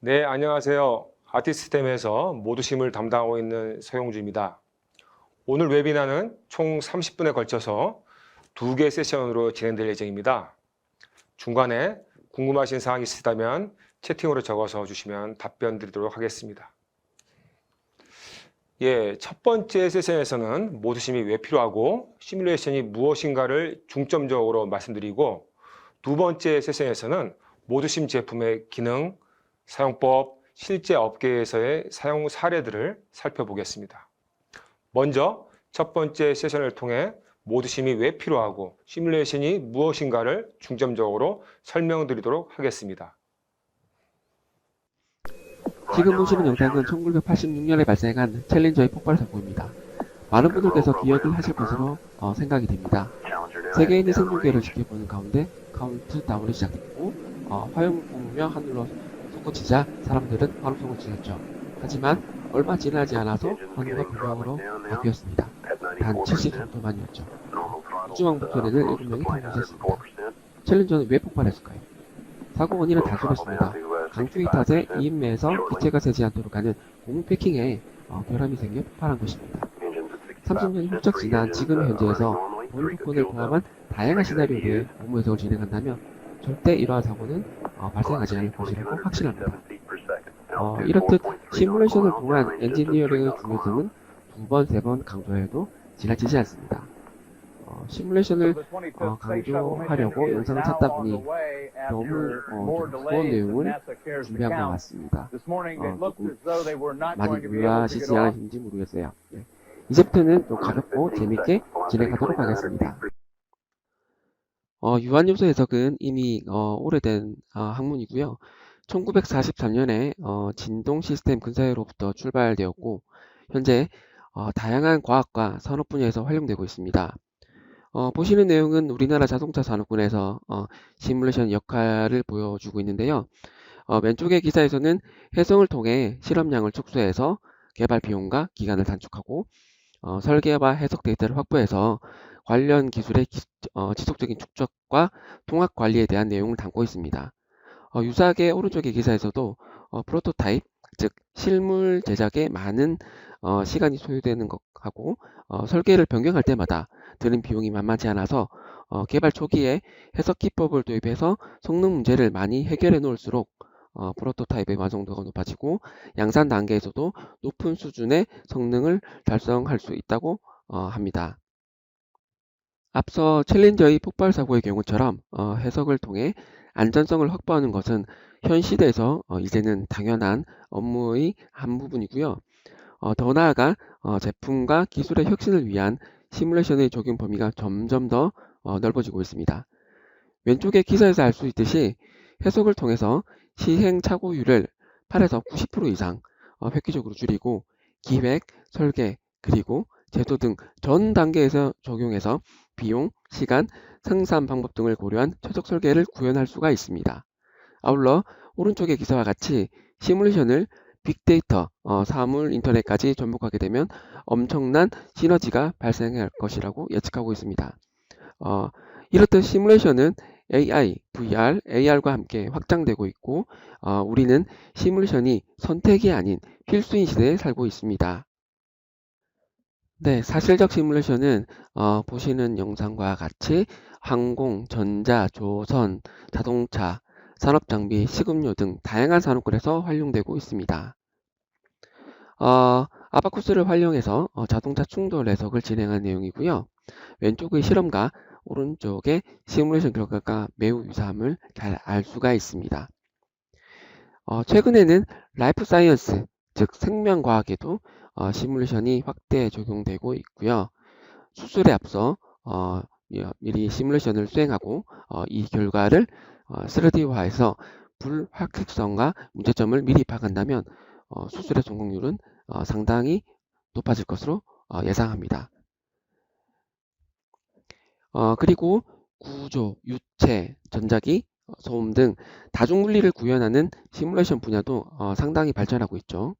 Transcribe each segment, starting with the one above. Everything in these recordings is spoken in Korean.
네, 안녕하세요. 아티스템에서 모두심을 담당하고 있는 서용주입니다. 오늘 웨비나는 총 30분에 걸쳐서 2개 세션으로 진행될 예정입니다. 중간에 궁금하신 사항이 있으시다면 채팅으로 적어서 주시면 답변 드리도록 하겠습니다. 첫 번째 세션에서는 모두심이 왜 필요하고 시뮬레이션이 무엇인가를 중점적으로 말씀드리고, 두 번째 세션에서는 모두심 제품의 기능, 사용법, 실제 업계에서의 사용 사례들을 살펴보겠습니다. 먼저 첫 번째 세션을 통해 모두심이 왜 필요하고 시뮬레이션이 무엇인가를 중점적으로 설명드리도록 하겠습니다. 지금 보시는 영상은 1986년에 발생한 챌린저의 폭발 사고입니다. 많은 분들께서 기억을 하실 것으로 생각이 됩니다. 세계인의 생존기를 지켜보는 가운데 카운트다운이 시작됐고 화염을 뿜으며 하늘로 솟구치자 사람들은 환호성을 지었죠. 하지만 얼마 지나지 않아서 환호가 불명으로 바뀌었습니다. 단 70정도만이었죠. 우주왕복 소리를 7명이 타고 있었습니다. 챌린저는 왜 폭발했을까요? 사고 원인은 단순했습니다. 강추위 탓에 이인매에서 기체가 새지 않도록 하는 고무 패킹에 결함이 생겨 폭발한 것입니다. 30년이 훌쩍 지난 지금 현재에서 본 조건을 포함한 다양한 시나리오에 업무 해석을 진행한다면 절대 이러한 사고는 발생하지 않을 것이라고 확신합니다. 이렇듯 시뮬레이션을 통한 엔지니어링의 중요성은 2번, 3번 강조해도 지나치지 않습니다. 시뮬레이션을 강조하려고 영상을 찾다 보니 너무 무거운 내용을 준비한 것 같습니다. 조금 많이 유의하시지 않으신지 모르겠어요. 네. 이제부터는 좀 가볍고 재밌게 진행하도록 하겠습니다. 유한요소 해석은 이미 오래된 학문이고요. 1943년에 진동 시스템 근사회로부터 출발되었고 현재 다양한 과학과 산업 분야에서 활용되고 있습니다. 보시는 내용은 우리나라 자동차 산업군에서 시뮬레이션 역할을 보여주고 있는데요. 왼쪽의 기사에서는 해석을 통해 실험량을 축소해서 개발 비용과 기간을 단축하고 설계와 해석 데이터를 확보해서 관련 기술의 지속적인 축적과 통합 관리에 대한 내용을 담고 있습니다. 유사하게 오른쪽의 기사에서도 프로토타입, 즉 실물 제작에 많은 시간이 소요되는 것하고 설계를 변경할 때마다 드는 비용이 만만치 않아서 개발 초기에 해석 기법을 도입해서 성능 문제를 많이 해결해 놓을수록 프로토타입의 완성도가 높아지고 양산 단계에서도 높은 수준의 성능을 달성할 수 있다고 합니다. 앞서 챌린저의 폭발 사고의 경우처럼 해석을 통해 안전성을 확보하는 것은 현 시대에서 이제는 당연한 업무의 한 부분이고요. 더 나아가 제품과 기술의 혁신을 위한 시뮬레이션의 적용 범위가 점점 더 넓어지고 있습니다. 왼쪽의 기사에서 알 수 있듯이 해석을 통해서 시행착오율을 8에서 90% 이상 획기적으로 줄이고 기획, 설계, 그리고 제도 등 전 단계에서 적용해서 비용, 시간, 생산 방법 등을 고려한 최적 설계를 구현할 수가 있습니다. 아울러 오른쪽의 기사와 같이 시뮬레이션을 빅데이터, 사물 인터넷까지 접목하게 되면 엄청난 시너지가 발생할 것이라고 예측하고 있습니다. 이렇듯 시뮬레이션은 AI, VR, AR과 함께 확장되고 있고 우리는 시뮬레이션이 선택이 아닌 필수인 시대에 살고 있습니다. 네, 사실적 시뮬레이션은 보시는 영상과 같이 항공, 전자, 조선, 자동차, 산업장비, 식음료 등 다양한 산업군에서 활용되고 있습니다. 아바쿠스를 활용해서 자동차 충돌 해석을 진행한 내용이고요. 왼쪽의 실험과 오른쪽의 시뮬레이션 결과가 매우 유사함을 잘 알 수가 있습니다. 최근에는 라이프 사이언스, 즉 생명과학에도 시뮬레이션이 확대 적용되고 있고요. 수술에 앞서 미리 시뮬레이션을 수행하고 이 결과를 3D화해서 불확실성과 문제점을 미리 파악한다면 수술의 성공률은 상당히 높아질 것으로 예상합니다. 그리고 구조, 유체, 전자기, 소음 등 다중물리를 구현하는 시뮬레이션 분야도 상당히 발전하고 있죠.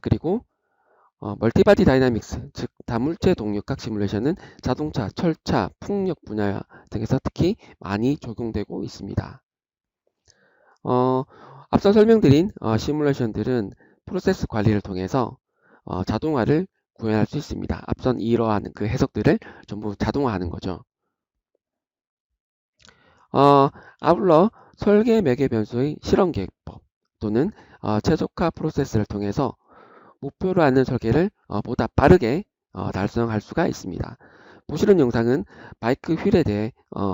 그리고 멀티바디 다이나믹스, 즉 다물체 동력학 시뮬레이션은 자동차, 철차, 풍력 분야 등에서 특히 많이 적용되고 있습니다. 앞서 설명드린 시뮬레이션들은 프로세스 관리를 통해서 자동화를 구현할 수 있습니다. 앞선 이러한 그 해석들을 전부 자동화하는 거죠. 아울러 설계 매개 변수의 실험 계획법 또는 최적화 프로세스를 통해서 목표로 하는 설계를 보다 빠르게 달성할 수가 있습니다. 보시는 영상은 바이크 휠에 대해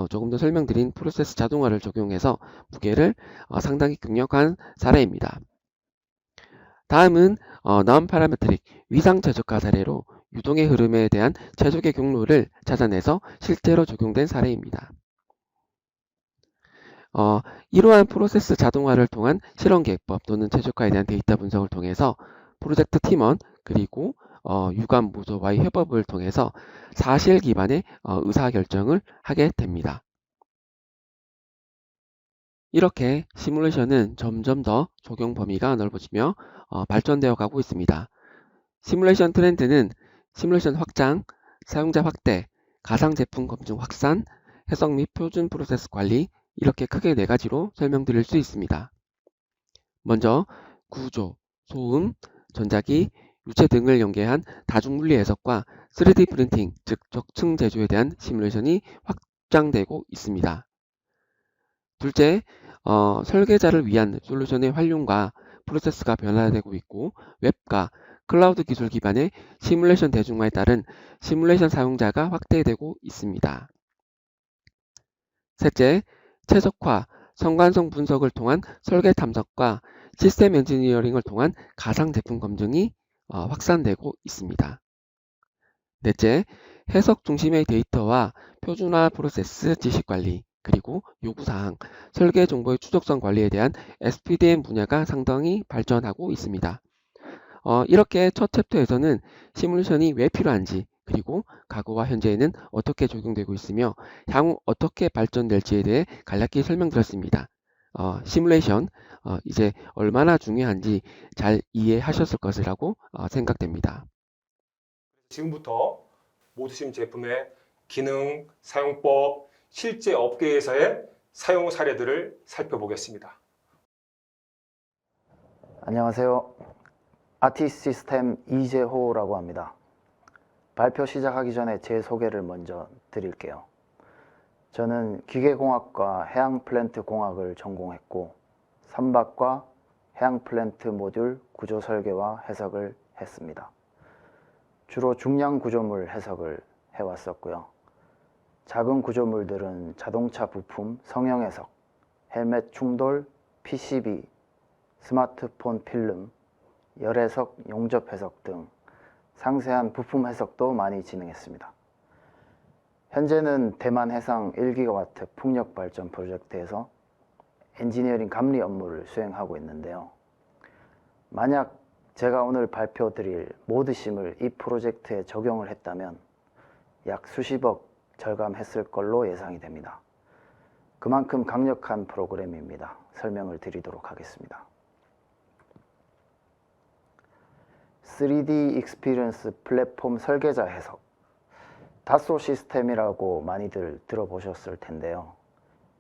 조금 더 설명드린 프로세스 자동화를 적용해서 무게를 상당히 강력한 사례입니다. 다음은 non-parametric 위상 최적화 사례로 유동의 흐름에 대한 최적의 경로를 찾아내서 실제로 적용된 사례입니다. 이러한 프로세스 자동화를 통한 실험 계획법 또는 최적화에 대한 데이터 분석을 통해서 프로젝트 팀원 그리고 유관 부서와의 협업을 통해서 사실 기반의 의사결정을 하게 됩니다. 이렇게 시뮬레이션은 점점 더 적용 범위가 넓어지며 발전되어 가고 있습니다. 시뮬레이션 트렌드는 시뮬레이션 확장, 사용자 확대, 가상 제품 검증 확산, 해석 및 표준 프로세스 관리 이렇게 크게 4가지로 설명드릴 수 있습니다. 먼저 구조, 소음, 전자기, 유체 등을 연계한 다중물리 해석과 3D 프린팅, 즉 적층 제조에 대한 시뮬레이션이 확장되고 있습니다. 둘째, 설계자를 위한 솔루션의 활용과 프로세스가 변화되고 있고 웹과 클라우드 기술 기반의 시뮬레이션 대중화에 따른 시뮬레이션 사용자가 확대되고 있습니다. 셋째, 최적화, 성관성 분석을 통한 설계 탐색과 시스템 엔지니어링을 통한 가상 제품 검증이 확산되고 있습니다. 넷째, 해석 중심의 데이터와 표준화 프로세스 지식 관리, 그리고 요구사항, 설계 정보의 추적성 관리에 대한 SPDM 분야가 상당히 발전하고 있습니다. 이렇게 첫 챕터에서는 시뮬레이션이 왜 필요한지, 그리고 과거와 현재에는 어떻게 적용되고 있으며 향후 어떻게 발전될지에 대해 간략히 설명드렸습니다. 시뮬레이션 이제 얼마나 중요한지 잘 이해하셨을 것이라고 생각됩니다. 지금부터 모드심 제품의 기능, 사용법, 실제 업계에서의 사용 사례들을 살펴보겠습니다. 안녕하세요. 아티스트 시스템 이재호라고 합니다. 발표 시작하기 전에 제 소개를 먼저 드릴게요. 저는 기계공학과 해양플랜트 공학을 전공했고 선박과 해양플랜트 모듈 구조 설계와 해석을 했습니다. 주로 중량 구조물 해석을 해왔었고요. 작은 구조물들은 자동차 부품 성형 해석, 헬멧 충돌, PCB, 스마트폰 필름, 열해석, 용접 해석 등 상세한 부품 해석도 많이 진행했습니다. 현재는 대만 해상 1기가와트 풍력 발전 프로젝트에서 엔지니어링 감리 업무를 수행하고 있는데요. 만약 제가 오늘 발표드릴 모드심을 이 프로젝트에 적용을 했다면 약 수십억 절감했을 걸로 예상이 됩니다. 그만큼 강력한 프로그램입니다. 설명을 드리도록 하겠습니다. 3D 익스피리언스 플랫폼 설계자 해석, 다소 시스템이라고 많이들 들어보셨을 텐데요.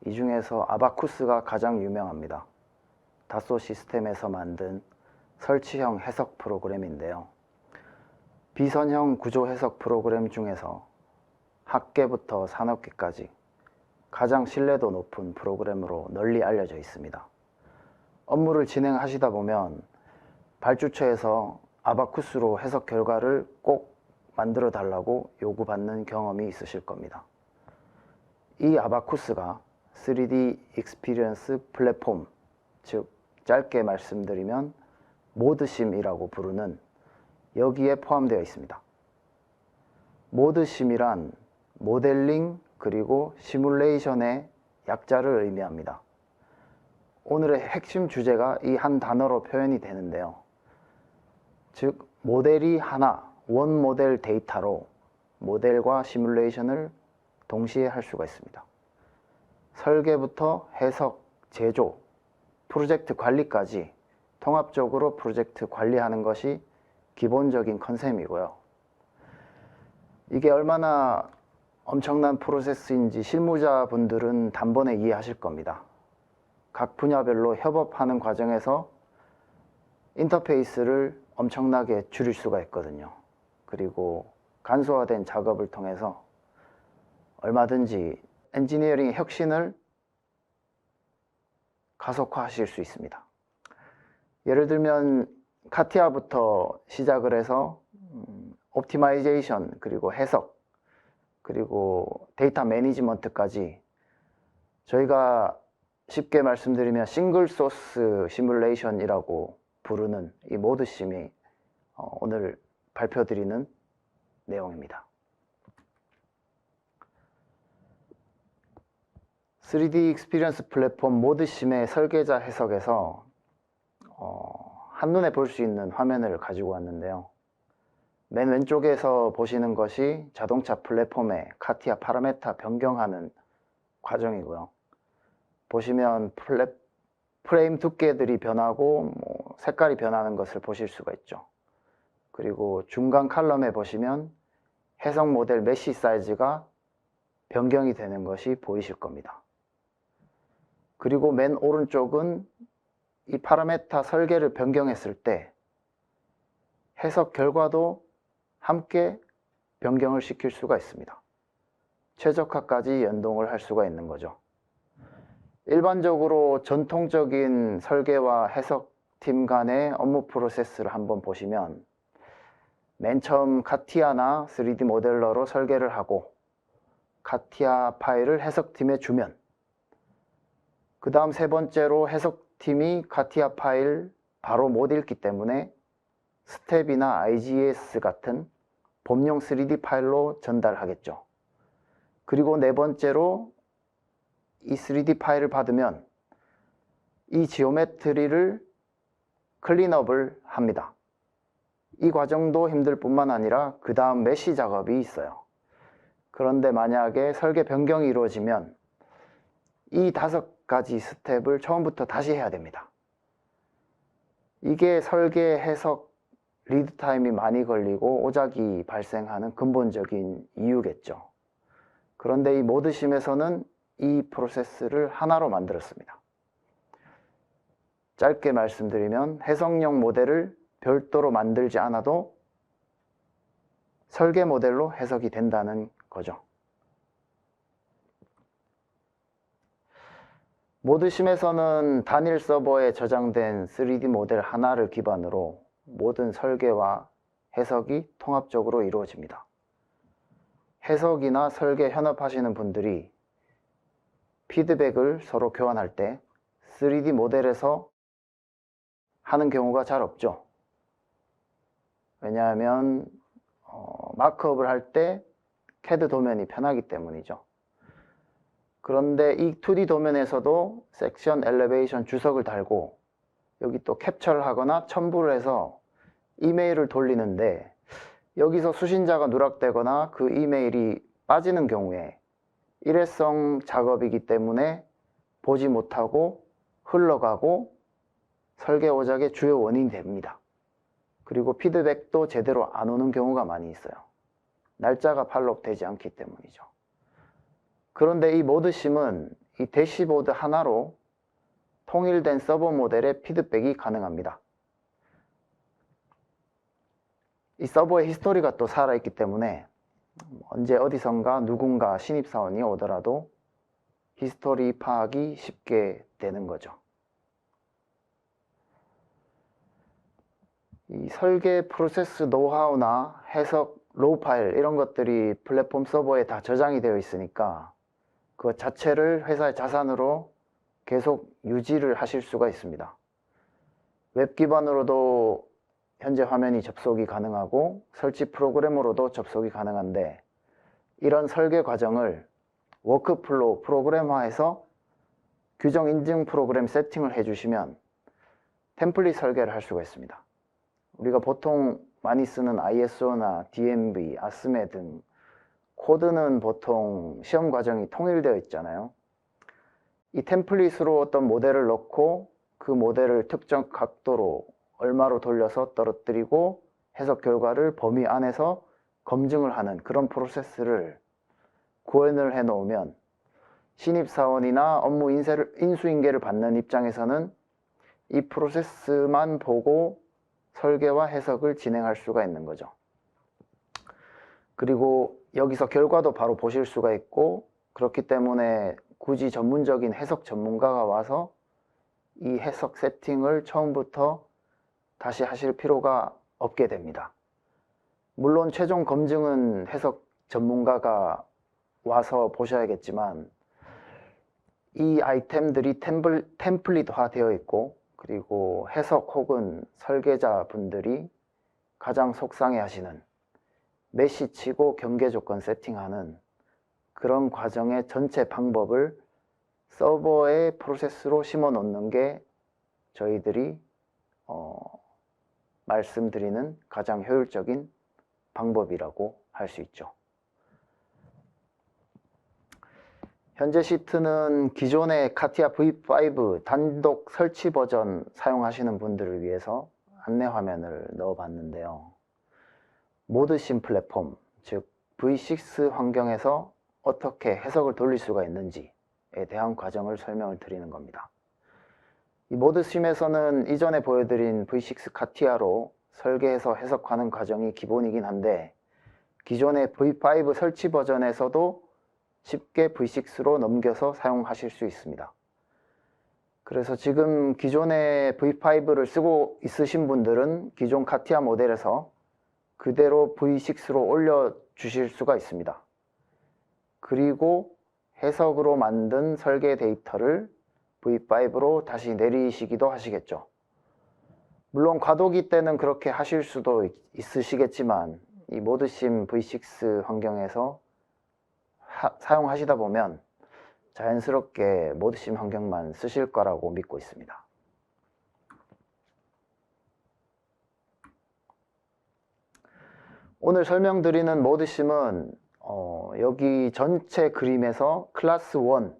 이 중에서 아바쿠스가 가장 유명합니다. 다소 시스템에서 만든 설치형 해석 프로그램인데요. 비선형 구조 해석 프로그램 중에서 학계부터 산업계까지 가장 신뢰도 높은 프로그램으로 널리 알려져 있습니다. 업무를 진행하시다 보면 발주처에서 아바쿠스로 해석 결과를 꼭 만들어 달라고 요구받는 경험이 있으실 겁니다. 이 아바쿠스가 3D 익스피리언스 플랫폼, 즉 짧게 말씀드리면 모드심이라고 부르는 여기에 포함되어 있습니다. 모드심이란 모델링 그리고 시뮬레이션의 약자를 의미합니다. 오늘의 핵심 주제가 이 한 단어로 표현이 되는데요. 즉 모델이 하나, 원 모델 데이터로 모델과 시뮬레이션을 동시에 할 수가 있습니다. 설계부터 해석, 제조, 프로젝트 관리까지 통합적으로 프로젝트 관리하는 것이 기본적인 컨셉이고요. 이게 얼마나 엄청난 프로세스인지 실무자분들은 단번에 이해하실 겁니다. 각 분야별로 협업하는 과정에서 인터페이스를 엄청나게 줄일 수가 있거든요. 그리고 간소화된 작업을 통해서 얼마든지 엔지니어링의 혁신을 가속화하실 수 있습니다. 예를 들면 카티아부터 시작을 해서 옵티마이제이션, 그리고 해석, 그리고 데이터 매니지먼트까지 저희가 쉽게 말씀드리면 싱글 소스 시뮬레이션이라고 부르는 이 모드심이 오늘 발표드리는 내용입니다. 3D 익스피리언스 플랫폼 모드심의 설계자 해석에서 한눈에 볼 수 있는 화면을 가지고 왔는데요. 맨 왼쪽에서 보시는 것이 자동차 플랫폼의 카티아 파라메타 변경하는 과정이고요. 보시면 프레임 두께들이 변하고 색깔이 변하는 것을 보실 수가 있죠. 그리고 중간 칼럼에 보시면 해석 모델 메쉬 사이즈가 변경이 되는 것이 보이실 겁니다. 그리고 맨 오른쪽은 이 파라메타 설계를 변경했을 때 해석 결과도 함께 변경을 시킬 수가 있습니다. 최적화까지 연동을 할 수가 있는 거죠. 일반적으로 전통적인 설계와 해석팀 간의 업무 프로세스를 한번 보시면 맨 처음 카티아나 3D 모델러로 설계를 하고 카티아 파일을 해석팀에 주면 그 다음 세 번째로 해석팀이 카티아 파일 바로 못 읽기 때문에 스텝이나 IGS 같은 범용 3D 파일로 전달하겠죠. 그리고 네 번째로 이 3D 파일을 받으면 이 지오메트리를 클린업을 합니다. 이 과정도 힘들 뿐만 아니라 그 다음 메쉬 작업이 있어요. 그런데 만약에 설계 변경이 이루어지면 이 5가지 스텝을 처음부터 다시 해야 됩니다. 이게 설계, 해석, 리드 타임이 많이 걸리고 오작이 발생하는 근본적인 이유겠죠. 그런데 이 모드심에서는 이 프로세스를 하나로 만들었습니다. 짧게 말씀드리면 해석용 모델을 별도로 만들지 않아도 설계 모델로 해석이 된다는 거죠. 모드심에서는 단일 서버에 저장된 3D 모델 하나를 기반으로 모든 설계와 해석이 통합적으로 이루어집니다. 해석이나 설계 현업하시는 분들이 피드백을 서로 교환할 때 3D 모델에서 하는 경우가 잘 없죠. 왜냐하면 마크업을 할 때 CAD 도면이 편하기 때문이죠. 그런데 이 2D 도면에서도 섹션, 엘리베이션, 주석을 달고 여기 또 캡처를 하거나 첨부를 해서 이메일을 돌리는데 여기서 수신자가 누락되거나 그 이메일이 빠지는 경우에 일회성 작업이기 때문에 보지 못하고 흘러가고 설계 오작의 주요 원인이 됩니다. 그리고 피드백도 제대로 안 오는 경우가 많이 있어요. 날짜가 팔로우되지 않기 때문이죠. 그런데 이 모드심은 이 대시보드 하나로 통일된 서버 모델의 피드백이 가능합니다. 이 서버의 히스토리가 또 살아있기 때문에 언제 어디선가 누군가 신입사원이 오더라도 히스토리 파악이 쉽게 되는 거죠. 이 설계 프로세스 노하우나 해석 로우 파일 이런 것들이 플랫폼 서버에 다 저장이 되어 있으니까 그 자체를 회사의 자산으로 계속 유지를 하실 수가 있습니다. 웹 기반으로도 현재 화면이 접속이 가능하고 설치 프로그램으로도 접속이 가능한데 이런 설계 과정을 워크플로우 프로그램화해서 규정 인증 프로그램 세팅을 해주시면 템플릿 설계를 할 수가 있습니다. 우리가 보통 많이 쓰는 ISO나 DMV, 아스메 등 코드는 보통 시험 과정이 통일되어 있잖아요. 이 템플릿으로 어떤 모델을 넣고 그 모델을 특정 각도로 얼마로 돌려서 떨어뜨리고 해석 결과를 범위 안에서 검증을 하는 그런 프로세스를 구현을 해 놓으면 신입사원이나 업무 인수인계를 받는 입장에서는 이 프로세스만 보고 설계와 해석을 진행할 수가 있는 거죠. 그리고 여기서 결과도 바로 보실 수가 있고, 그렇기 때문에 굳이 전문적인 해석 전문가가 와서 이 해석 세팅을 처음부터 다시 하실 필요가 없게 됩니다. 물론 최종 검증은 해석 전문가가 와서 보셔야겠지만, 이 아이템들이 템플릿화 되어 있고, 그리고 해석 혹은 설계자 분들이 가장 속상해 하시는 메시 치고 경계 조건 세팅하는 그런 과정의 전체 방법을 서버의 프로세스로 심어 놓는 게 저희들이 말씀드리는 가장 효율적인 방법이라고 할 수 있죠. 현재 시트는 기존의 카티아 V5 단독 설치 버전 사용하시는 분들을 위해서 안내 화면을 넣어 봤는데요. 모드심 플랫폼, 즉 V6 환경에서 어떻게 해석을 돌릴 수가 있는지에 대한 과정을 설명을 드리는 겁니다. 이 모드심에서는 이전에 보여드린 V6 카티아로 설계해서 해석하는 과정이 기본이긴 한데, 기존의 V5 설치 버전에서도 쉽게 V6로 넘겨서 사용하실 수 있습니다. 그래서 지금 기존의 V5를 쓰고 있으신 분들은 기존 카티아 모델에서 그대로 V6로 올려주실 수가 있습니다. 그리고 해석으로 만든 설계 데이터를 V5로 다시 내리시기도 하시겠죠. 물론 과도기 때는 그렇게 하실 수도 있으시겠지만, 이 모드심 V6 환경에서 사용하시다 보면 자연스럽게 모드심 환경만 쓰실 거라고 믿고 있습니다. 오늘 설명드리는 모드심은 여기 전체 그림에서 클래스 1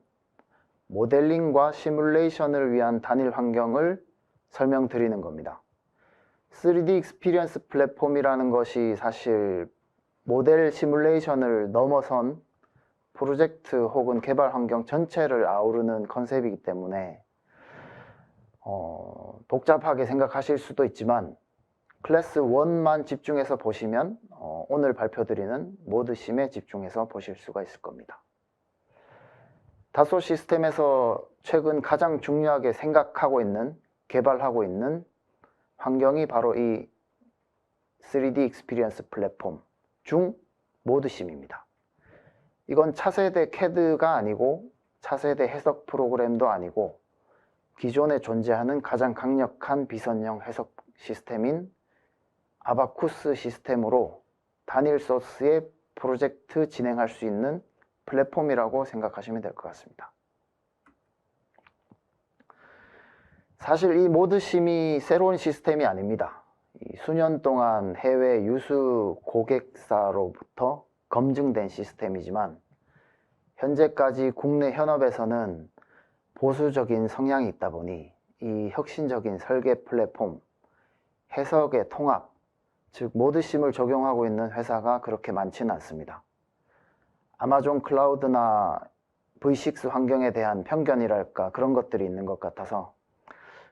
모델링과 시뮬레이션을 위한 단일 환경을 설명드리는 겁니다. 3D 익스피리언스 플랫폼이라는 것이 사실 모델 시뮬레이션을 넘어선 프로젝트 혹은 개발 환경 전체를 아우르는 컨셉이기 때문에 복잡하게 생각하실 수도 있지만, 클래스 1만 집중해서 보시면 오늘 발표드리는 모드심에 집중해서 보실 수가 있을 겁니다. 다소 시스템에서 최근 가장 중요하게 생각하고 있는, 개발하고 있는 환경이 바로 이 3D 익스피리언스 플랫폼 중 모드심입니다. 이건 차세대 CAD가 아니고 차세대 해석 프로그램도 아니고 기존에 존재하는 가장 강력한 비선형 해석 시스템인 아바쿠스 시스템으로 단일 소스의 프로젝트 진행할 수 있는 플랫폼이라고 생각하시면 될 것 같습니다. 사실 이 모드심이 새로운 시스템이 아닙니다. 수년 동안 해외 유수 고객사로부터 검증된 시스템이지만, 현재까지 국내 현업에서는 보수적인 성향이 있다 보니 이 혁신적인 설계 플랫폼, 해석의 통합, 즉 모드심을 적용하고 있는 회사가 그렇게 많지는 않습니다. 아마존 클라우드나 V6 환경에 대한 편견이랄까 그런 것들이 있는 것 같아서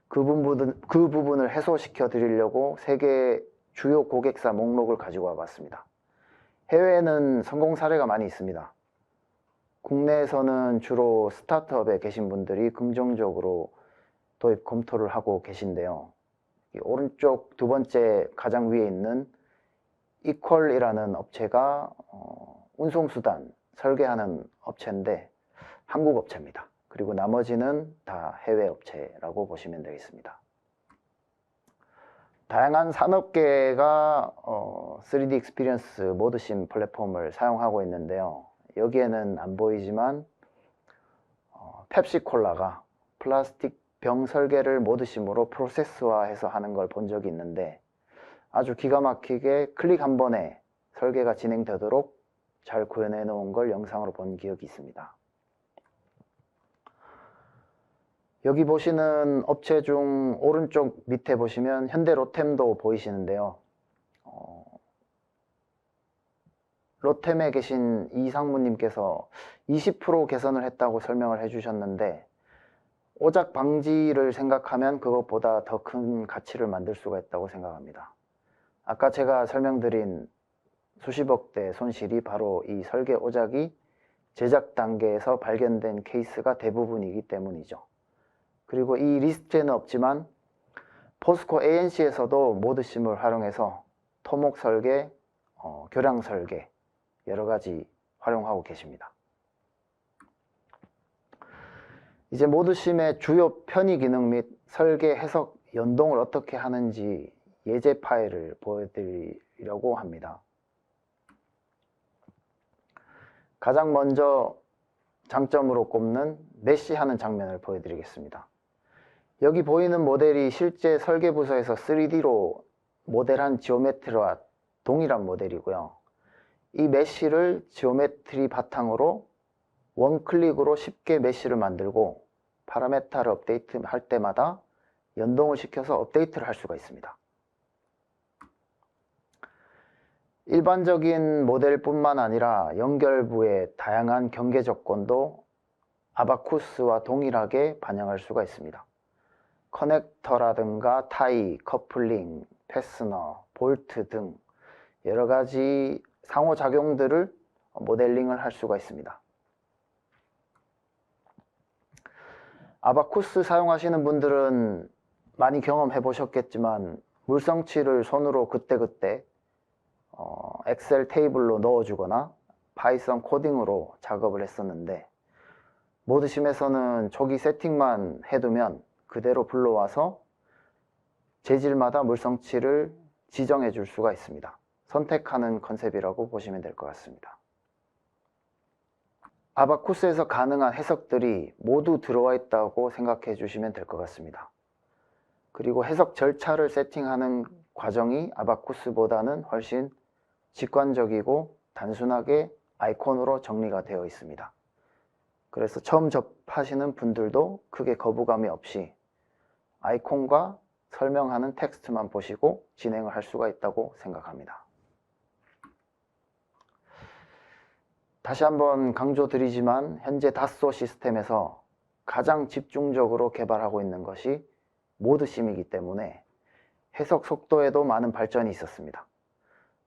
그 부분을 해소시켜 드리려고 세계 주요 고객사 목록을 가지고 와봤습니다. 해외에는 성공 사례가 많이 있습니다. 국내에서는 주로 스타트업에 계신 분들이 긍정적으로 도입 검토를 하고 계신데요. 오른쪽 두 번째 가장 위에 있는 이퀄이라는 업체가 운송수단 설계하는 업체인데 한국 업체입니다. 그리고 나머지는 다 해외 업체라고 보시면 되겠습니다. 다양한 산업계가 3D 익스피리언스 모드심 플랫폼을 사용하고 있는데요. 여기에는 안 보이지만 펩시콜라가 플라스틱 병 설계를 모드심으로 프로세스화해서 하는 걸 본 적이 있는데, 아주 기가 막히게 클릭 한 번에 설계가 진행되도록 잘 구현해 놓은 걸 영상으로 본 기억이 있습니다. 여기 보시는 업체 중 오른쪽 밑에 보시면 현대 로템도 보이시는데요. 로템에 계신 이상무님께서 20% 개선을 했다고 설명을 해주셨는데 오작 방지를 생각하면 그것보다 더 큰 가치를 만들 수가 있다고 생각합니다. 아까 제가 설명드린 수십억대 손실이 바로 이 설계 오작이 제작 단계에서 발견된 케이스가 대부분이기 때문이죠. 그리고 이 리스트에는 없지만 포스코 ANC에서도 모드심을 활용해서 토목 설계, 교량 설계 여러 가지 활용하고 계십니다. 이제 모드심의 주요 편의 기능 및 설계 해석 연동을 어떻게 하는지 예제 파일을 보여드리려고 합니다. 가장 먼저 장점으로 꼽는 메쉬하는 장면을 보여드리겠습니다. 여기 보이는 모델이 실제 설계 부서에서 3D로 모델한 지오메트리와 동일한 모델이고요. 이 메쉬를 지오메트리 바탕으로 원클릭으로 쉽게 메쉬를 만들고 파라메타를 업데이트할 때마다 연동을 시켜서 업데이트를 할 수가 있습니다. 일반적인 모델뿐만 아니라 연결부의 다양한 경계 조건도 아바쿠스와 동일하게 반영할 수가 있습니다. 커넥터라든가 타이, 커플링, 패스너, 볼트 등 여러 가지 상호작용들을 모델링을 할 수가 있습니다. 아바쿠스 사용하시는 분들은 많이 경험해 보셨겠지만 물성치를 손으로 그때그때 엑셀 테이블로 넣어주거나 파이썬 코딩으로 작업을 했었는데 모드심에서는 초기 세팅만 해두면 그대로 불러와서 재질마다 물성치를 지정해 줄 수가 있습니다. 선택하는 컨셉이라고 보시면 될 것 같습니다. 아바쿠스에서 가능한 해석들이 모두 들어와 있다고 생각해 주시면 될 것 같습니다. 그리고 해석 절차를 세팅하는 과정이 아바쿠스보다는 훨씬 직관적이고 단순하게 아이콘으로 정리가 되어 있습니다. 그래서 처음 접하시는 분들도 크게 거부감이 없이 아이콘과 설명하는 텍스트만 보시고 진행을 할 수가 있다고 생각합니다. 다시 한번 강조드리지만 현재 다소 시스템에서 가장 집중적으로 개발하고 있는 것이 모드심이기 때문에 해석 속도에도 많은 발전이 있었습니다.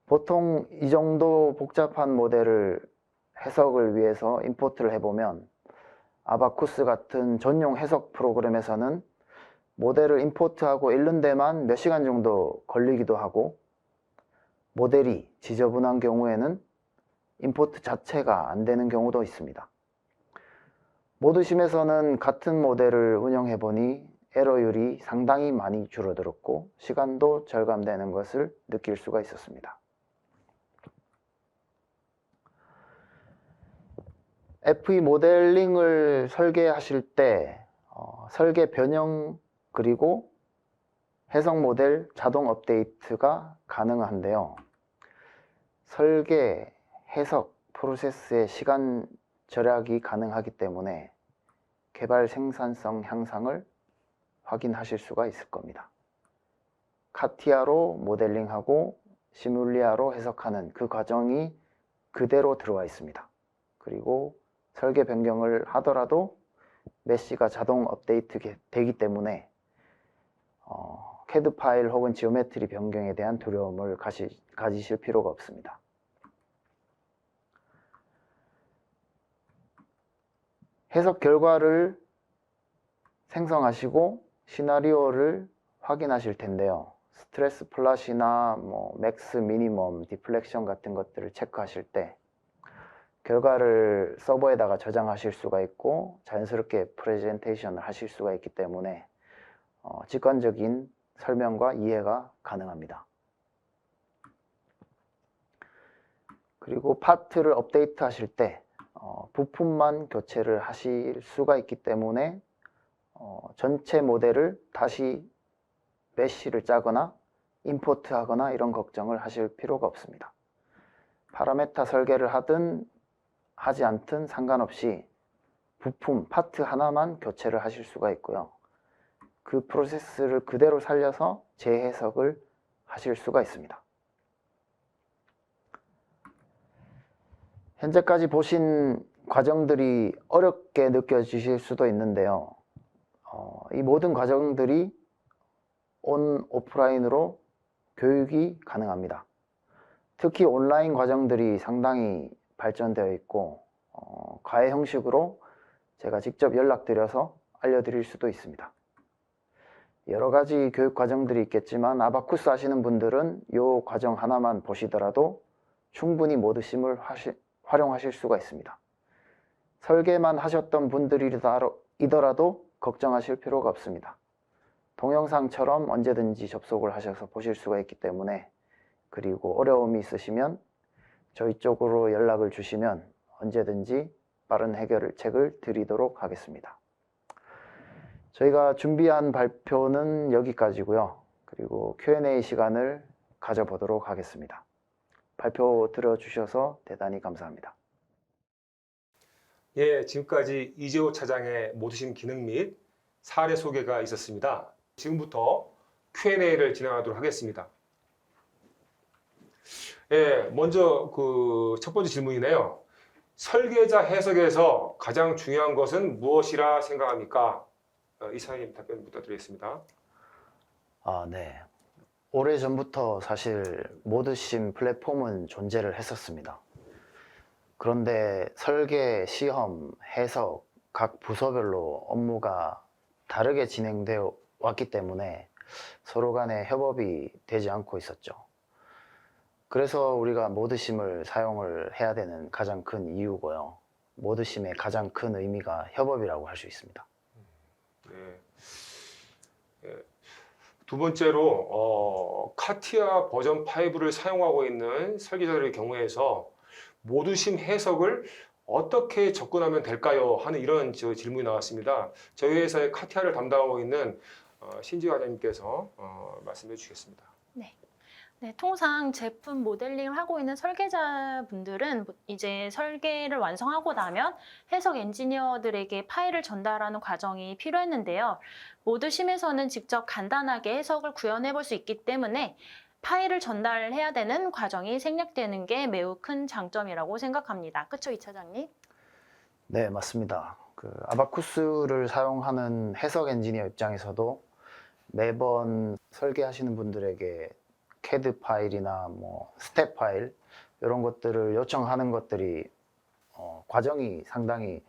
보통 이 정도 복잡한 모델을 해석을 위해서 임포트를 해보면 아바쿠스 같은 전용 해석 프로그램에서는 모델을 임포트하고 읽는 데만 몇 시간 정도 걸리기도 하고 모델이 지저분한 경우에는 임포트 자체가 안 되는 경우도 있습니다. 모드심에서는 같은 모델을 운영해 보니 에러율이 상당히 많이 줄어들었고 시간도 절감되는 것을 느낄 수가 있었습니다. FE 모델링을 설계하실 때 설계 변형 그리고 해석 모델 자동 업데이트가 가능한데요. 설계, 해석, 프로세스의 시간 절약이 가능하기 때문에 개발 생산성 향상을 확인하실 수가 있을 겁니다. 카티아로 모델링하고 시뮬리아로 해석하는 그 과정이 그대로 들어와 있습니다. 그리고 설계 변경을 하더라도 메쉬가 자동 업데이트 되기 때문에 CAD 파일 혹은 지오메트리 변경에 대한 두려움을 가지실 필요가 없습니다. 해석 결과를 생성하시고 시나리오를 확인하실 텐데요. 스트레스 플롯이나 맥스, 미니멈, 디플렉션 같은 것들을 체크하실 때 결과를 서버에다가 저장하실 수가 있고 자연스럽게 프레젠테이션을 하실 수가 있기 때문에 직관적인 설명과 이해가 가능합니다. 그리고 파트를 업데이트 하실 때 부품만 교체를 하실 수가 있기 때문에 전체 모델을 다시 메쉬를 짜거나 임포트 하거나 이런 걱정을 하실 필요가 없습니다. 파라메타 설계를 하든 하지 않든 상관없이 부품, 파트 하나만 교체를 하실 수가 있고요. 그 프로세스를 그대로 살려서 재해석을 하실 수가 있습니다. 현재까지 보신 과정들이 어렵게 느껴지실 수도 있는데요. 이 모든 과정들이 오프라인으로 교육이 가능합니다. 특히 온라인 과정들이 상당히 발전되어 있고 과외 형식으로 제가 직접 연락드려서 알려드릴 수도 있습니다. 여러 가지 교육 과정들이 있겠지만 아바쿠스 하시는 분들은 이 과정 하나만 보시더라도 충분히 모드심을 활용하실 수가 있습니다. 설계만 하셨던 분들이더라도 걱정하실 필요가 없습니다. 동영상처럼 언제든지 접속을 하셔서 보실 수가 있기 때문에, 그리고 어려움이 있으시면 저희 쪽으로 연락을 주시면 언제든지 빠른 해결책을 드리도록 하겠습니다. 저희가 준비한 발표는 여기까지고요. 그리고 Q&A 시간을 가져보도록 하겠습니다. 발표 들어주셔서 대단히 감사합니다. 예, 지금까지 이재호 차장의 모드심 기능 및 사례 소개가 있었습니다. 지금부터 Q&A를 진행하도록 하겠습니다. 예, 먼저 첫 번째 질문이네요. 설계자 해석에서 가장 중요한 것은 무엇이라 생각합니까? 이사님 답변 부탁드리겠습니다. 네. 오래전부터 사실 모드심 플랫폼은 존재를 했었습니다. 그런데 설계, 시험, 해석, 각 부서별로 업무가 다르게 진행되어 왔기 때문에 서로 간에 협업이 되지 않고 있었죠. 그래서 우리가 모드심을 사용을 해야 되는 가장 큰 이유고요. 모드심의 가장 큰 의미가 협업이라고 할 수 있습니다. 네. 예. 두 번째로 카티아 버전 5를 사용하고 있는 설계자들의 경우에서 모드심 해석을 어떻게 접근하면 될까요? 하는 이런 질문이 나왔습니다. 저희 회사의 카티아를 담당하고 있는 신지 과장님께서 말씀해 주시겠습니다. 네, 통상 제품 모델링을 하고 있는 설계자분들은 이제 설계를 완성하고 나면 해석 엔지니어들에게 파일을 전달하는 과정이 필요했는데요. 모드심에서는 직접 간단하게 해석을 구현해 볼 수 있기 때문에 파일을 전달해야 되는 과정이 생략되는 게 매우 큰 장점이라고 생각합니다. 그렇죠, 이 차장님? 네, 맞습니다. 아바쿠스를 사용하는 해석 엔지니어 입장에서도 매번 설계하시는 분들에게 CAD 파일이나 스텝 파일 이런 것들을 요청하는 것들이 과정이 상당히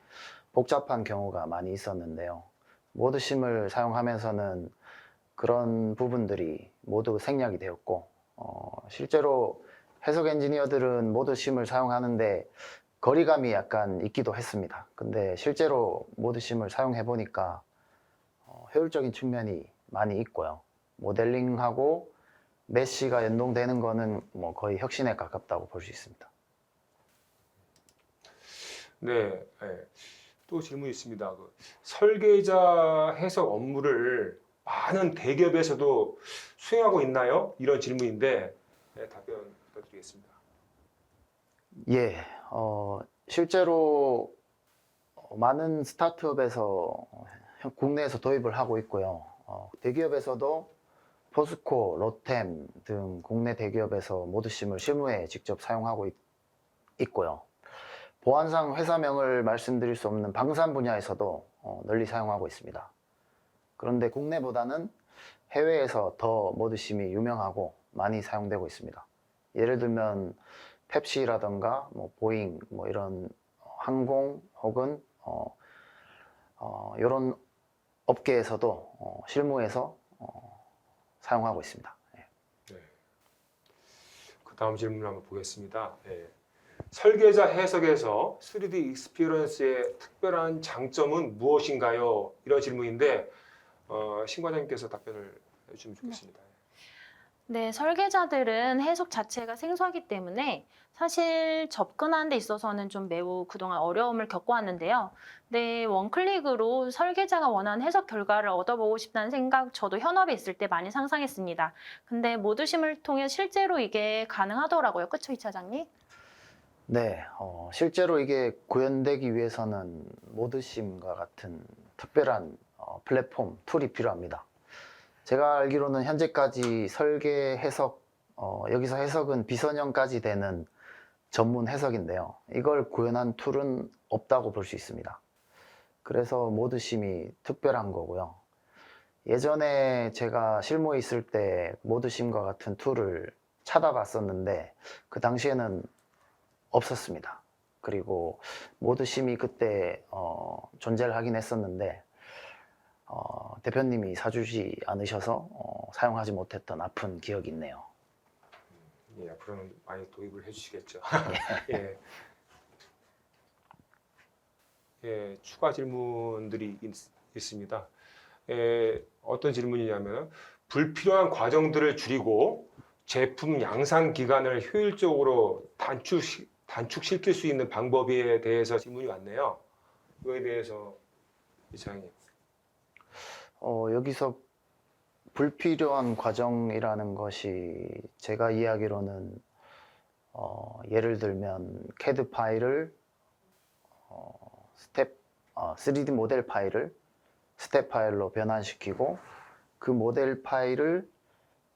복잡한 경우가 많이 있었는데요. 모드심을 사용하면서는 그런 부분들이 모두 생략이 되었고 실제로 해석 엔지니어들은 모드심을 사용하는데 거리감이 약간 있기도 했습니다. 근데 실제로 모드심을 사용해 보니까 효율적인 측면이 많이 있고요. 모델링하고 메시가 연동되는 거는 거의 혁신에 가깝다고 볼 수 있습니다. 네, 또 질문이 있습니다. 설계자 해석 업무를 많은 대기업에서도 수행하고 있나요? 이런 질문인데 답변 부탁드리겠습니다. 예, 실제로 많은 스타트업에서 국내에서 도입을 하고 있고요. 대기업에서도 포스코, 로템 등 국내 대기업에서 모드심을 실무에 직접 사용하고 있고요. 보안상 회사명을 말씀드릴 수 없는 방산 분야에서도 널리 사용하고 있습니다. 그런데 국내보다는 해외에서 더 모드심이 유명하고 많이 사용되고 있습니다. 예를 들면 펩시라던가 보잉 이런 항공 혹은 이런 업계에서도 실무에서 사용하고 있습니다. 네. 그 다음 질문을 한번 보겠습니다. 설계자 해석에서 3D 익스피리언스의 특별한 장점은 무엇인가요? 이런 질문인데 신 과장님께서 답변을 해주시면 좋겠습니다. 네, 설계자들은 해석 자체가 생소하기 때문에 사실 접근하는 데 있어서는 좀 매우 그동안 어려움을 겪어왔는데요. 네, 원클릭으로 설계자가 원하는 해석 결과를 얻어보고 싶다는 생각 저도 현업에 있을 때 많이 상상했습니다. 근데 모드심을 통해 실제로 이게 가능하더라고요. 그쵸, 이 차장님? 네, 실제로 이게 구현되기 위해서는 모드심과 같은 특별한 플랫폼, 툴이 필요합니다. 제가 알기로는 현재까지 설계, 해석, 여기서 해석은 비선형까지 되는 전문 해석인데요. 이걸 구현한 툴은 없다고 볼 수 있습니다. 그래서 모드심이 특별한 거고요. 예전에 제가 실무에 있을 때 모드심과 같은 툴을 찾아봤었는데 그 당시에는 없었습니다. 그리고 모드심이 그때 존재를 하긴 했었는데 대표님이 사주지 않으셔서 사용하지 못했던 아픈 기억이 있네요. 예, 앞으로는 많이 도입을 해주시겠죠. 예. 예, 추가 질문들이 있습니다. 예, 어떤 질문이냐면 불필요한 과정들을 줄이고 제품 양산 기간을 효율적으로 단축시킬 수 있는 방법에 대해서 질문이 왔네요. 이거에 대해서 이사장님. 여기서 불필요한 과정이라는 것이 제가 이해하기로는 예를 들면 CAD 파일을 3D 모델 파일을 스텝 파일로 변환시키고 그 모델 파일을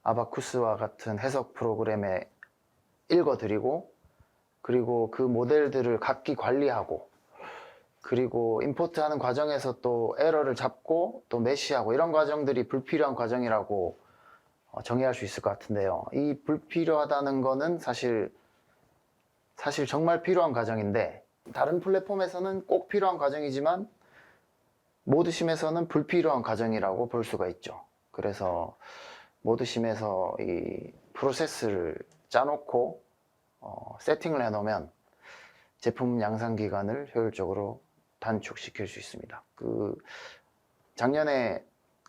아바쿠스와 같은 해석 프로그램에 읽어드리고 그리고 그 모델들을 각기 관리하고 그리고 임포트하는 과정에서 또 에러를 잡고 또 메시하고 이런 과정들이 불필요한 과정이라고 정의할 수 있을 것 같은데요. 이 불필요하다는 거는 사실 정말 필요한 과정인데 다른 플랫폼에서는 꼭 필요한 과정이지만 모드심에서는 불필요한 과정이라고 볼 수가 있죠. 그래서 모드심에서 이 프로세스를 짜놓고 세팅을 해놓으면 제품 양산 기간을 효율적으로 단축시킬 수 있습니다. 작년에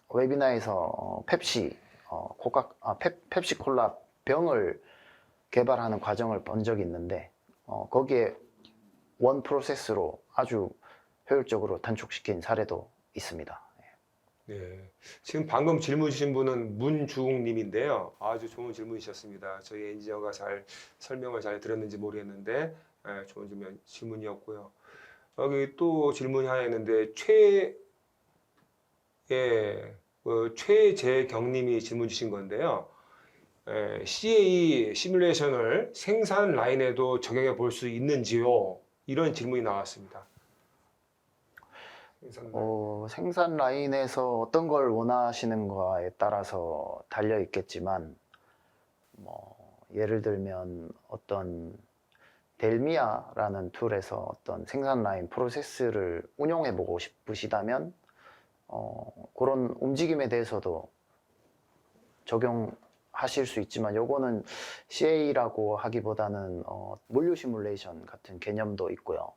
웨비나에서 펩시콜라 병을 개발하는 과정을 본 적이 있는데 거기에 원 프로세스로 아주 효율적으로 단축시킨 사례도 있습니다. 네, 지금 방금 질문 주신 분은 문주웅님인데요. 아주 좋은 질문이셨습니다. 저희 엔지니어가 설명을 잘 들었는지 모르겠는데 좋은 질문이었고요. 여기 또 질문이 하나 있는데 최재경님이 질문 주신 건데요. CAE 시뮬레이션을 생산 라인에도 적용해 볼 수 있는지요? 이런 질문이 나왔습니다. 생산 라인에서 어떤 걸 원하시는가에 따라서 달려 있겠지만 예를 들면 어떤 델미아라는 툴에서 어떤 생산 라인 프로세스를 운용해 보고 싶으시다면 그런 움직임에 대해서도 적용하실 수 있지만 요거는 CA라고 하기보다는 물류 시뮬레이션 같은 개념도 있고요.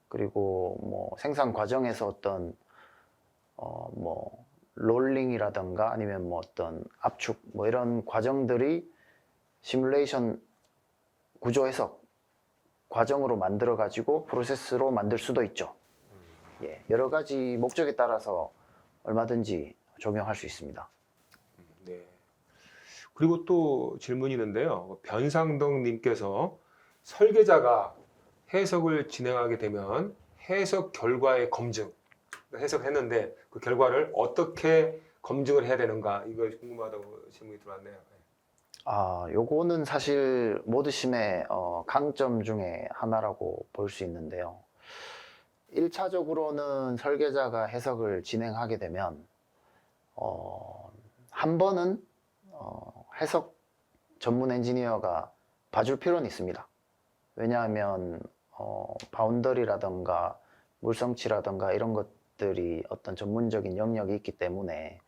그리고 생산 과정에서 어떤 롤링이라든가 아니면 어떤 압축 이런 과정들이 시뮬레이션 구조 해석 과정으로 만들어 가지고 프로세스로 만들 수도 있죠. 예, 여러 가지 목적에 따라서 얼마든지 적용할 수 있습니다. 네. 그리고 또 질문이 있는데요. 변상덕님께서 설계자가 해석을 진행하게 되면 해석 결과의 검증, 해석했는데 그 결과를 어떻게 검증을 해야 되는가 이거 궁금하다고 질문이 들어왔네요. 요거는 사실 모드심의 강점 중에 하나라고 볼 수 있는데요. 1차적으로는 설계자가 해석을 진행하게 되면 한 번은 해석 전문 엔지니어가 봐줄 필요는 있습니다. 왜냐하면 바운더리라든가 물성치라든가 이런 것들이 어떤 전문적인 영역이 있기 때문에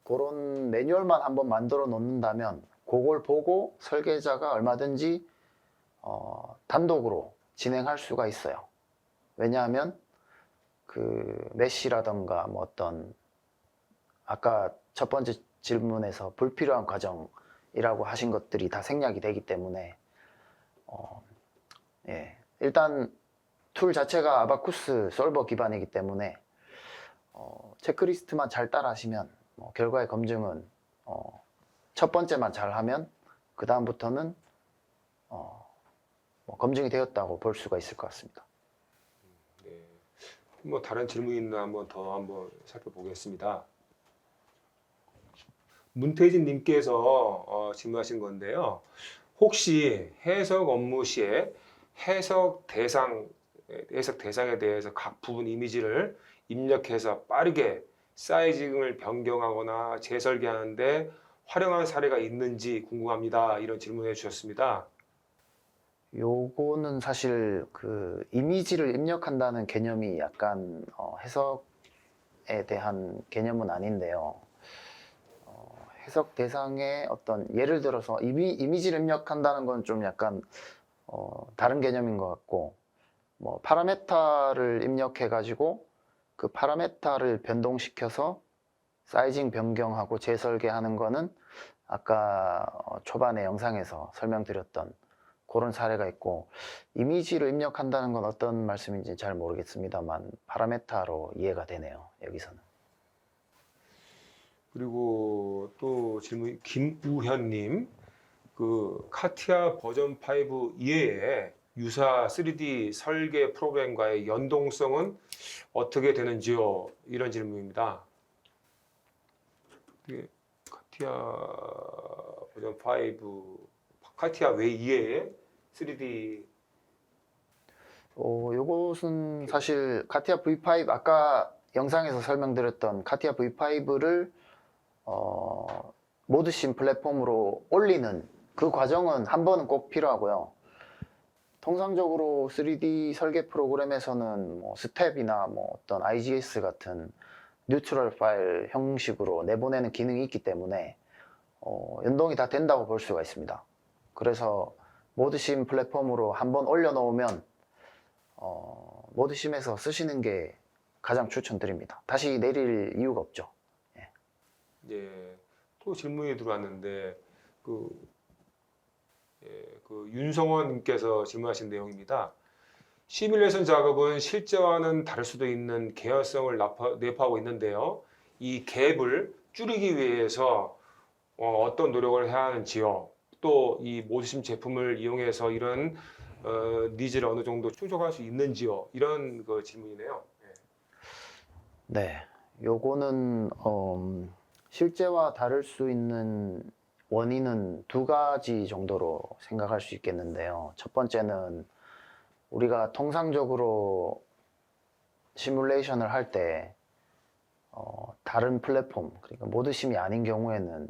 그런 매뉴얼만 한번 만들어 놓는다면 그걸 보고 설계자가 얼마든지 단독으로 진행할 수가 있어요. 왜냐하면 그 메시라든가 어떤 아까 첫 번째 질문에서 불필요한 과정이라고 하신 것들이 다 생략이 되기 때문에 일단 툴 자체가 아바쿠스 솔버 기반이기 때문에 체크리스트만 잘 따라 하시면 결과의 검증은 첫 번째만 잘 하면 그 다음부터는 검증이 되었다고 볼 수가 있을 것 같습니다. 네. 다른 질문이 있나 한번 살펴보겠습니다. 문태진 님께서 질문하신 건데요. 혹시 해석 업무 시에 해석 대상에 대해서 각 부분 이미지를 입력해서 빠르게 사이징을 변경하거나 재설계하는데 활용한 사례가 있는지 궁금합니다. 이런 질문해 주셨습니다. 요거는 사실 그 이미지를 입력한다는 개념이 약간 해석에 대한 개념은 아닌데요. 해석 대상의 어떤 예를 들어서 이미지를 입력한다는 건 좀 약간 다른 개념인 것 같고, 뭐 파라메타를 입력해 가지고 그 파라메타를 변동시켜서 사이징 변경하고 재설계하는 거는 아까 초반에 영상에서 설명드렸던 그런 사례가 있고, 이미지를 입력한다는 건 어떤 말씀인지 잘 모르겠습니다만 파라메타로 이해가 되네요, 여기서는. 그리고 또 질문 김우현님, 그 카티아 버전 5 이외에 유사 3D 설계 프로그램과의 연동성은 어떻게 되는지요? 이런 질문입니다. 이게 카티아 버전 5, 카티아 외 이외에 3D 요것은 사실 카티아 V5, 아까 영상에서 설명드렸던 카티아 V5를 모드심 플랫폼으로 올리는 그 과정은 한 번은 꼭 필요하고요. 통상적으로 3D 설계 프로그램에서는 뭐 스텝이나 뭐 어떤 IGS 같은 뉴트럴 파일 형식으로 내보내는 기능이 있기 때문에 연동이 다 된다고 볼 수가 있습니다. 그래서 모드심 플랫폼으로 한번 올려놓으면 모드심에서 쓰시는 게 가장 추천드립니다. 다시 내릴 이유가 없죠. 이제 또 질문이 들어왔는데 그 윤성원님께서 질문하신 내용입니다. 시뮬레이션 작업은 실제와는 다를 수도 있는 개연성을 내포하고 있는데요. 이 갭을 줄이기 위해서 어떤 노력을 해야 하는지요? 또 이 모드심 제품을 이용해서 이런 니즈를 어느 정도 충족할 수 있는지요? 이런 그 질문이네요. 네, 요거는 실제와 다를 수 있는 원인은 두 가지 정도로 생각할 수 있겠는데요. 첫 번째는 우리가 통상적으로 시뮬레이션을 할 때 다른 플랫폼, 그러니까 모드심이 아닌 경우에는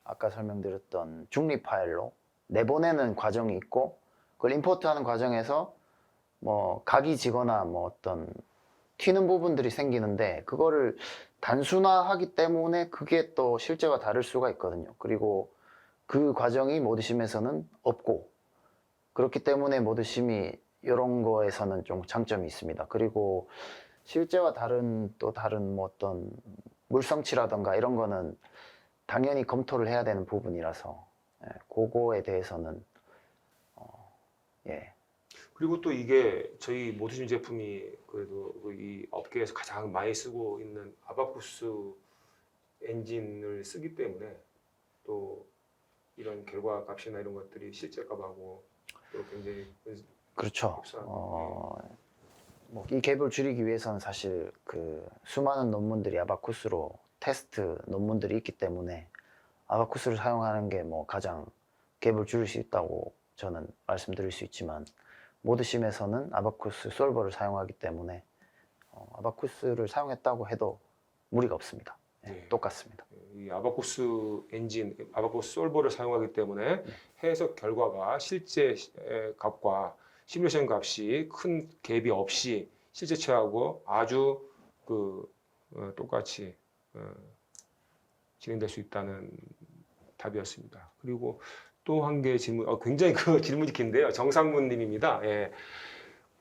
아까 설명드렸던 중립 파일로 내보내는 과정이 있고, 그걸 임포트하는 과정에서 뭐 각이 지거나 뭐 어떤 튀는 부분들이 생기는데, 그거를 단순화하기 때문에 그게 또 실제와 다를 수가 있거든요. 그리고 그 과정이 모드심에서는 없고, 그렇기 때문에 모드심이 이런 거에서는 좀 장점이 있습니다. 그리고 실제와 다른 뭐 어떤 물성치라던가 이런 거는 당연히 검토를 해야 되는 부분이라서 그거에 대해서는 예. 그리고 또 이게 저희 모드심 제품이 그래도 이 업계에서 가장 많이 쓰고 있는 아바쿠스 엔진을 쓰기 때문에 또 이런 결과 값이나 이런 것들이 실제 값하고 또 굉장히 그렇죠. 흡사한, 뭐 이 갭을 줄이기 위해서는 사실 그 수많은 논문들이 아바쿠스로 테스트 논문들이 있기 때문에 아바쿠스를 사용하는 게 뭐 가장 갭을 줄일 수 있다고 저는 말씀드릴 수 있지만, 모드심에서는 아바쿠스 솔버를 사용하기 때문에 아바쿠스를 사용했다고 해도 무리가 없습니다. 네. 똑같습니다. 이 아바쿠스 엔진, 아바쿠스 솔버를 사용하기 때문에 해석 결과가 실제 값과 시뮬레이션 값이 큰 갭이 없이 실제치하고 아주 똑같이 진행될 수 있다는 답이었습니다. 그리고 또 한 개의 질문, 굉장히 그 질문이 긴데요. 정상문님입니다. 예.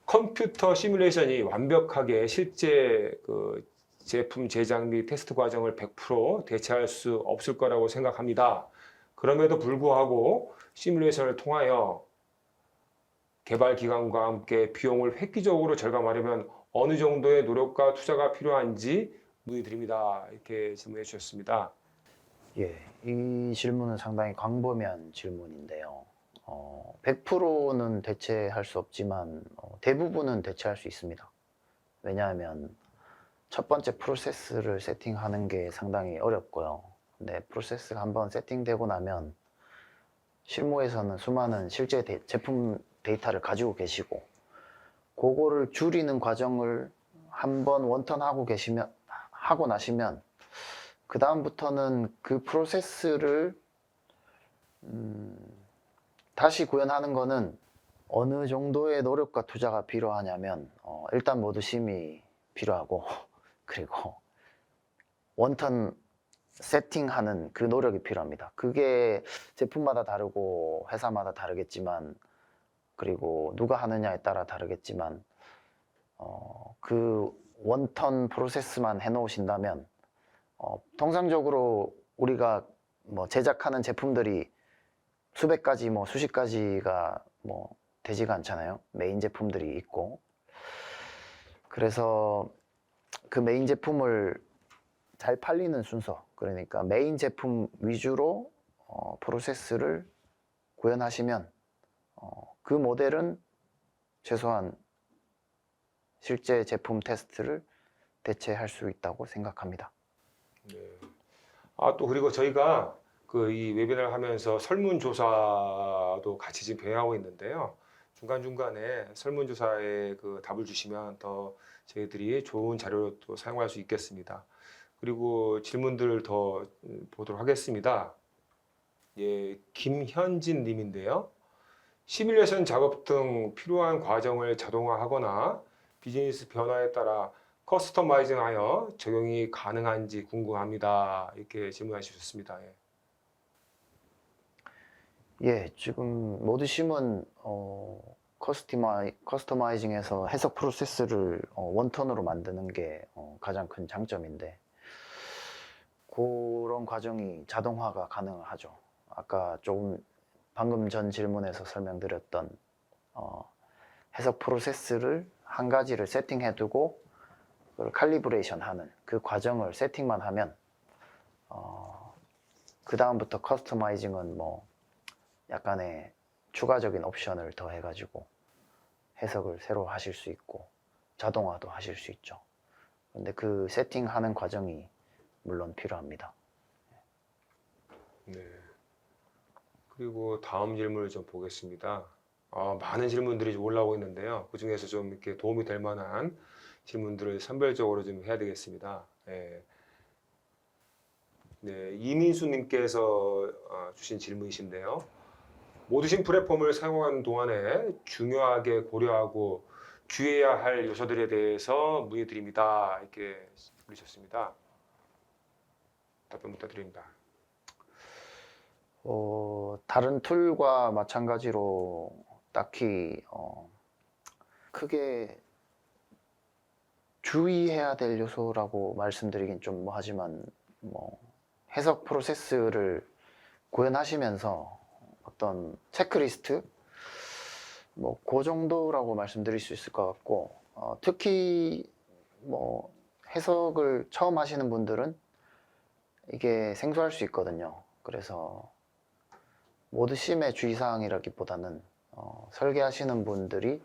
컴퓨터 시뮬레이션이 완벽하게 실제 그 제품 제작 및 테스트 과정을 100% 대체할 수 없을 거라고 생각합니다. 그럼에도 불구하고 시뮬레이션을 통하여 개발 기간과 함께 비용을 획기적으로 절감하려면 어느 정도의 노력과 투자가 필요한지 문의드립니다. 이렇게 질문해 주셨습니다. 예, 이 질문은 상당히 광범위한 질문인데요. 100%는 대체할 수 없지만 대부분은 대체할 수 있습니다. 왜냐하면 첫 번째 프로세스를 세팅하는 게 상당히 어렵고요. 근데 프로세스가 한번 세팅되고 나면 실무에서는 수많은 실제 제품 데이터를 가지고 계시고 그거를 줄이는 과정을 한번 원턴하고 하고 나시면 그 다음부터는 그 프로세스를 다시 구현하는 거는 어느 정도의 노력과 투자가 필요하냐면 일단 모두 심이 필요하고 그리고 원턴 세팅하는 그 노력이 필요합니다. 그게 제품마다 다르고 회사마다 다르겠지만 그리고 누가 하느냐에 따라 다르겠지만 그 원턴 프로세스만 해놓으신다면 통상적으로 우리가 뭐 제작하는 제품들이 수백 가지 뭐 수십 가지가 뭐 되지가 않잖아요. 메인 제품들이 있고 그래서 그 메인 제품을 잘 팔리는 순서 그러니까 메인 제품 위주로 프로세스를 구현하시면 그 모델은 최소한 실제 제품 테스트를 대체할 수 있다고 생각합니다. 네. 또 그리고 저희가 이 웨비나를 하면서 설문조사도 같이 지금 병행하고 있는데요. 중간중간에 설문조사에 그 답을 주시면 더 저희들이 좋은 자료로 또 사용할 수 있겠습니다. 그리고 질문들을 더 보도록 하겠습니다. 예, 김현진 님인데요. 시뮬레이션 작업 등 필요한 과정을 자동화하거나 비즈니스 변화에 따라 커스터마이징하여 적용이 가능한지 궁금합니다. 이렇게 질문해 주셨습니다. 예. 예, 지금 모드심은 커스터마이징해서 해석 프로세스를 원턴으로 만드는 게 가장 큰 장점인데 그런 과정이 자동화가 가능하죠. 아까 조금 방금 전 질문에서 설명드렸던 해석 프로세스를 한 가지를 세팅해두고 그걸 칼리브레이션 하는 그 과정을 세팅만 하면 그 다음부터 커스터마이징은 뭐 약간의 추가적인 옵션을 더 해가지고 해석을 새로 하실 수 있고 자동화도 하실 수 있죠. 근데 그 세팅하는 과정이 물론 필요합니다. 네. 그리고 다음 질문을 좀 보겠습니다. 많은 질문들이 좀 올라오고 있는데요. 그 중에서 좀 이렇게 도움이 될 만한 질문들을 선별적으로 좀 해야 되겠습니다. 네. 네, 이민수님께서 주신 질문이신데요. 모드심 플랫폼을 사용하는 동안에 중요하게 고려하고 주의해야 할 요소들에 대해서 문의드립니다. 이렇게 올리셨습니다. 답변 부탁드립니다. 다른 툴과 마찬가지로 딱히 크게 주의해야 될 요소라고 말씀드리긴 좀 뭐하지만 뭐 해석 프로세스를 구현하시면서 어떤 체크리스트 뭐 그 정도라고 말씀드릴 수 있을 것 같고 특히 뭐 해석을 처음 하시는 분들은 이게 생소할 수 있거든요. 그래서 모드심의 주의사항이라기보다는 설계하시는 분들이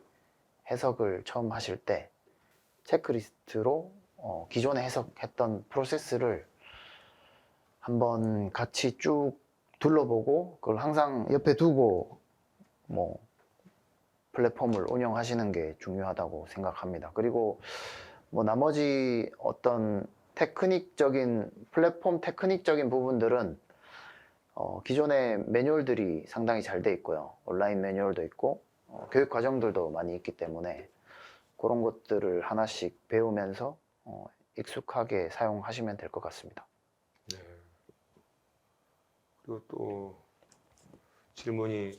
해석을 처음 하실 때 체크리스트로 기존에 해석했던 프로세스를 한번 같이 쭉 둘러보고 그걸 항상 옆에 두고 뭐 플랫폼을 운영하시는 게 중요하다고 생각합니다. 그리고 뭐 나머지 어떤 플랫폼 테크닉적인 부분들은 기존의 매뉴얼들이 상당히 잘 돼 있고요. 온라인 매뉴얼도 있고 교육 과정들도 많이 있기 때문에 그런 것들을 하나씩 배우면서 익숙하게 사용하시면 될 것 같습니다. 네. 그리고 또 질문이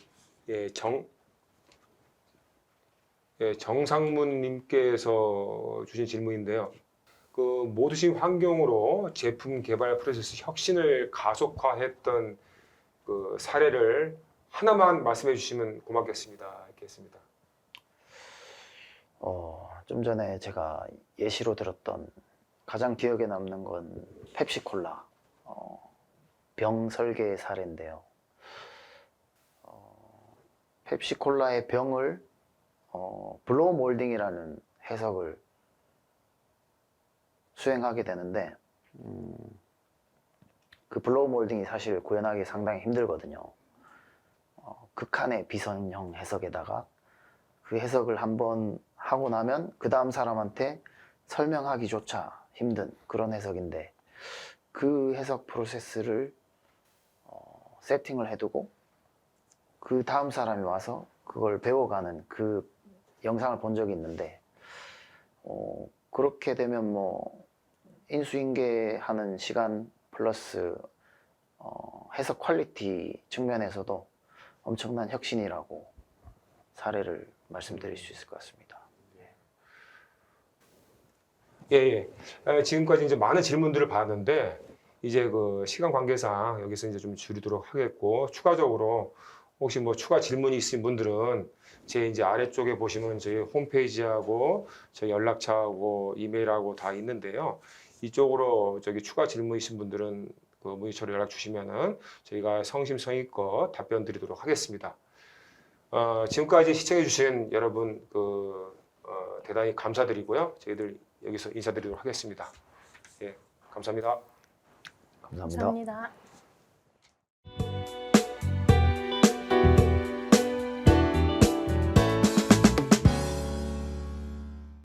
정상문님께서 주신 질문인데요. 그 모드심 환경으로 제품 개발 프로세스 혁신을 가속화했던 그 사례를 하나만 말씀해 주시면 고맙겠습니다. 이렇게 했습니다. 좀 전에 제가 예시로 들었던 가장 기억에 남는 건 펩시콜라 병 설계 사례인데요. 펩시콜라의 병을 블로우 몰딩이라는 해석을 수행하게 되는데 그 블로우 몰딩이 사실 구현하기 상당히 힘들거든요. 극한의 비선형 해석에다가 그 해석을 한번 하고 나면 그 다음 사람한테 설명하기조차 힘든 그런 해석인데, 그 해석 프로세스를 세팅을 해두고 그 다음 사람이 와서 그걸 배워가는 그 영상을 본 적이 있는데, 그렇게 되면 뭐 인수인계하는 시간 플러스 해석 퀄리티 측면에서도 엄청난 혁신이라고 사례를 말씀드릴 수 있을 것 같습니다. 예, 예. 지금까지 이제 많은 질문들을 봤는데 이제 그 시간 관계상 여기서 이제 좀 줄이도록 하겠고, 추가적으로 혹시 뭐 추가 질문이 있으신 분들은 제 이제 아래쪽에 보시면 저희 홈페이지하고 저희 연락처하고 이메일하고 다 있는데요. 이쪽으로 저기 추가 질문 있으신 분들은 그 문의처로 연락 주시면은 저희가 성심성의껏 답변 드리도록 하겠습니다. 지금까지 시청해 주신 여러분 대단히 감사드리고요. 저희들 여기서 인사드리도록 하겠습니다. 예, 감사합니다. 감사합니다. 감사합니다.